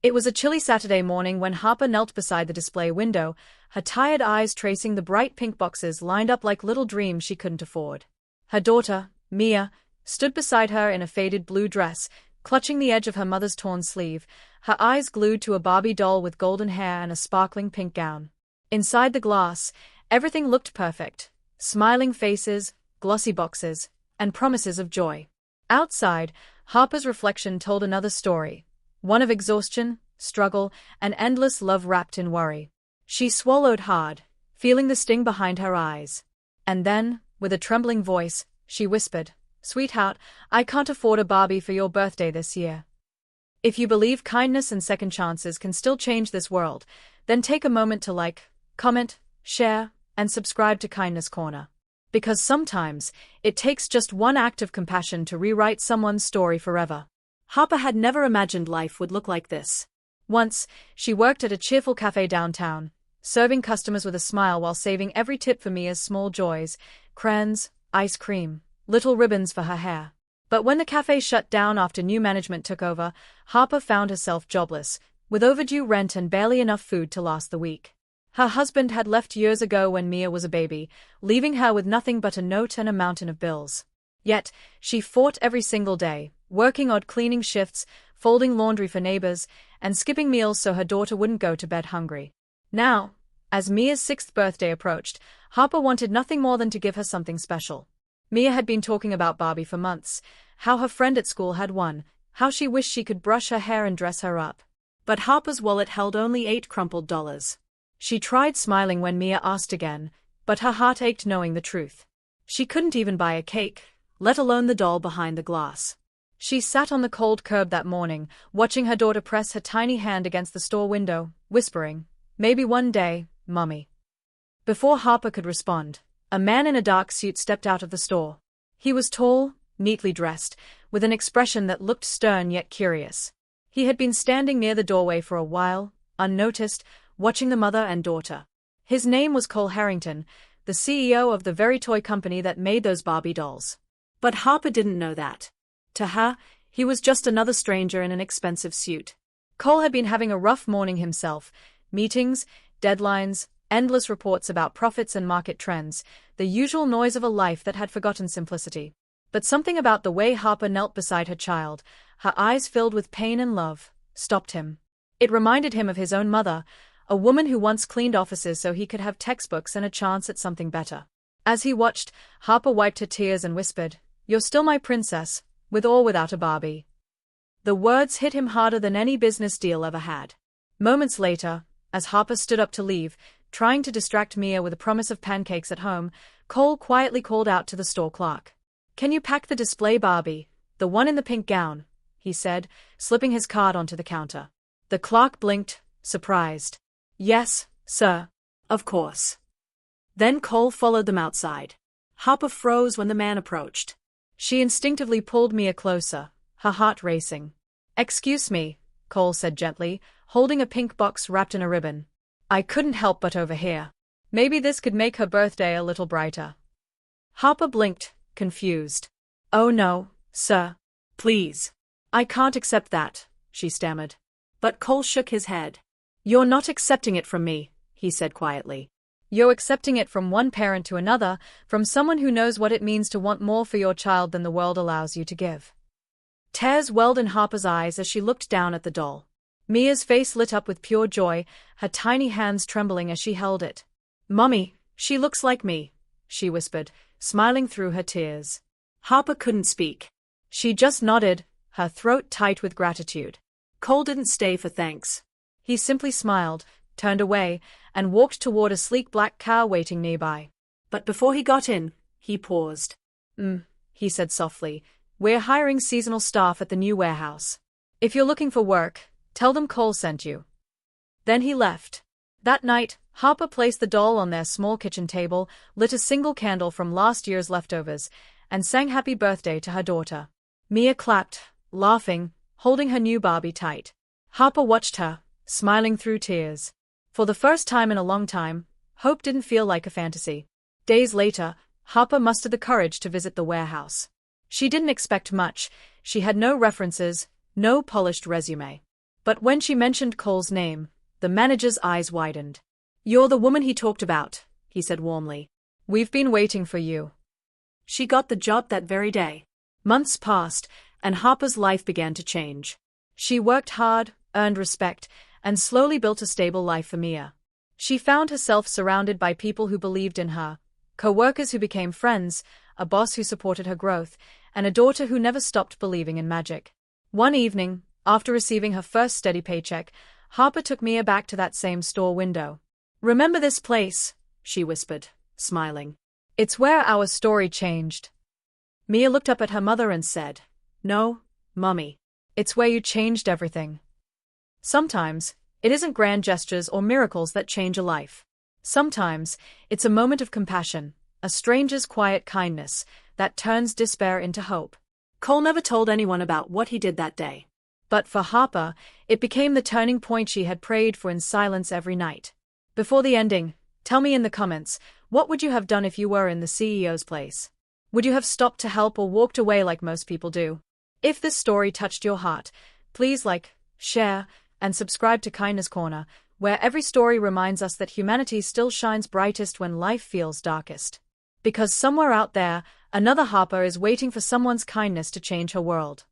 It was a chilly Saturday morning when Harper knelt beside the display window, her tired eyes tracing the bright pink boxes lined up like little dreams she couldn't afford. Her daughter, Mia, stood beside her in a faded blue dress, clutching the edge of her mother's torn sleeve, her eyes glued to a Barbie doll with golden hair and a sparkling pink gown. Inside the glass, everything looked perfect. Smiling faces, glossy boxes, and promises of joy. Outside, Harper's reflection told another story. One of exhaustion, struggle, and endless love wrapped in worry. She swallowed hard, feeling the sting behind her eyes. And then, with a trembling voice, she whispered, "Sweetheart, I can't afford a Barbie for your birthday this year. If you believe kindness and second chances can still change this world, then take a moment to like, comment, share, and subscribe to Kindness Corner. Because sometimes, it takes just one act of compassion to rewrite someone's story forever." Harper had never imagined life would look like this. Once, she worked at a cheerful cafe downtown, serving customers with a smile while saving every tip for Mia's small joys, crayons, ice cream, little ribbons for her hair. But when the cafe shut down after new management took over, Harper found herself jobless, with overdue rent and barely enough food to last the week. Her husband had left years ago when Mia was a baby, leaving her with nothing but a note and a mountain of bills. Yet, she fought every single day, working odd cleaning shifts, folding laundry for neighbors, and skipping meals so her daughter wouldn't go to bed hungry. Now, as Mia's 6th birthday approached, Harper wanted nothing more than to give her something special. Mia had been talking about Barbie for months, how her friend at school had one, how she wished she could brush her hair and dress her up. But Harper's wallet held only $8 crumpled. She tried smiling when Mia asked again, but her heart ached knowing the truth. She couldn't even buy a cake, let alone the doll behind the glass. She sat on the cold curb that morning, watching her daughter press her tiny hand against the store window, whispering, "Maybe one day, Mummy." Before Harper could respond, a man in a dark suit stepped out of the store. He was tall, neatly dressed, with an expression that looked stern yet curious. He had been standing near the doorway for a while, unnoticed, watching the mother and daughter. His name was Cole Harrington, the CEO of the very toy company that made those Barbie dolls. But Harper didn't know that. To her, he was just another stranger in an expensive suit. Cole had been having a rough morning himself. Meetings, deadlines, endless reports about profits and market trends, the usual noise of a life that had forgotten simplicity. But something about the way Harper knelt beside her child, her eyes filled with pain and love, stopped him. It reminded him of his own mother, a woman who once cleaned offices so he could have textbooks and a chance at something better. As he watched, Harper wiped her tears and whispered, "You're still my princess, with or without a Barbie." The words hit him harder than any business deal ever had. Moments later, as Harper stood up to leave, trying to distract Mia with a promise of pancakes at home, Cole quietly called out to the store clerk. "Can you pack the display Barbie, the one in the pink gown?" he said, slipping his card onto the counter. The clerk blinked, surprised. "Yes, sir. Of course." Then Cole followed them outside. Harper froze when the man approached. She instinctively pulled Mia closer, her heart racing. "Excuse me," Cole said gently, holding a pink box wrapped in a ribbon. "I couldn't help but overhear. Maybe this could make her birthday a little brighter." Harper blinked, confused. "Oh no, sir. Please. I can't accept that," she stammered. But Cole shook his head. "You're not accepting it from me," he said quietly. "You're accepting it from one parent to another, from someone who knows what it means to want more for your child than the world allows you to give." Tears welled in Harper's eyes as she looked down at the doll. Mia's face lit up with pure joy, her tiny hands trembling as she held it. "Mummy, she looks like me," she whispered, smiling through her tears. Harper couldn't speak. She just nodded, her throat tight with gratitude. Cole didn't stay for thanks. He simply smiled, turned away, and walked toward a sleek black car waiting nearby. But before he got in, he paused. He said softly, "We're hiring seasonal staff at the new warehouse. If you're looking for work, tell them Cole sent you." Then he left. That night, Harper placed the doll on their small kitchen table, lit a single candle from last year's leftovers, and sang happy birthday to her daughter. Mia clapped, laughing, holding her new Barbie tight. Harper watched her, smiling through tears. For the first time in a long time, hope didn't feel like a fantasy. Days later, Harper mustered the courage to visit the warehouse. She didn't expect much. She had no references, no polished resume. But when she mentioned Cole's name, the manager's eyes widened. "You're the woman he talked about," he said warmly. "We've been waiting for you." She got the job that very day. Months passed, and Harper's life began to change. She worked hard, earned respect, and slowly built a stable life for Mia. She found herself surrounded by people who believed in her, co-workers who became friends, a boss who supported her growth, and a daughter who never stopped believing in magic. One evening, after receiving her first steady paycheck, Harper took Mia back to that same store window. "Remember this place?" she whispered, smiling. "It's where our story changed." Mia looked up at her mother and said, "No, Mummy. It's where you changed everything." Sometimes, it isn't grand gestures or miracles that change a life. Sometimes, it's a moment of compassion, a stranger's quiet kindness, that turns despair into hope. Cole never told anyone about what he did that day. But for Harper, it became the turning point she had prayed for in silence every night. Before the ending, tell me in the comments, what would you have done if you were in the CEO's place? Would you have stopped to help or walked away like most people do? If this story touched your heart, please like, share, and subscribe to Kindness Corner, where every story reminds us that humanity still shines brightest when life feels darkest. Because somewhere out there, another Harper is waiting for someone's kindness to change her world.